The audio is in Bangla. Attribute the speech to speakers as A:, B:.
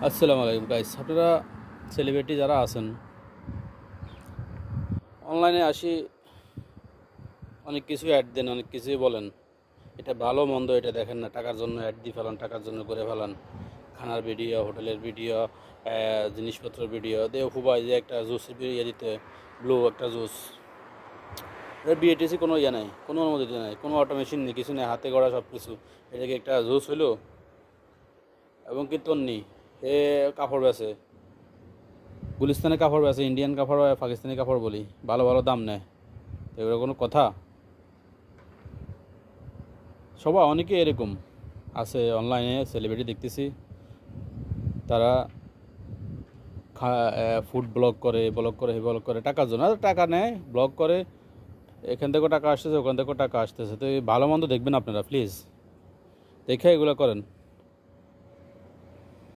A: আসসালামু আলাইকুম গাইস, আপনারা সেলিব্রিটি যারা আছেন অনলাইনে আসি অনেক কিছু অ্যাড দেন, অনেক কিছুই বলেন। এটা ভালো মন্দ এটা দেখেন না, টাকার জন্য অ্যাড দিয়ে ফেলান, টাকার জন্য করে ফেলান। খানার ভিডিও, হোটেলের ভিডিও, জিনিসপত্রের ভিডিও দিয়ে হুবাই যে একটা জুসের ইয়ে দিতে, ব্লু একটা জুস। এটা বিএটিসি কোনো ইয়ে নাই, কোনো অনুমতি নাই, কোনো অটোমেশন নেই, কিছু নেই, হাতে গড়া সব কিছু। এটাকে একটা জুস হইলো এবং কি তন্নি এ কাপড় বেচে, গুলিস্তানে কাপড় বেচে, ইন্ডিয়ান কাপড় হয়, পাকিস্তানি কাপড় বলি, ভালো ভালো দাম নেয়। তো এগুলো কোনো কথা? সবাই অনেকে এরকম আছে, অনলাইনে সেলিব্রিটি দেখতেছি, তারা ফুড ব্লগ করে ব্লগ করে টাকার জন্য, আর টাকা নেয়, ব্লগ করে, এখান থেকেও টাকা আসতেছে, ওখান থেকেও টাকা আসতেছে। তো এই ভালো মন্দ দেখবেন আপনারা, প্লিজ দেখে এগুলো করেন।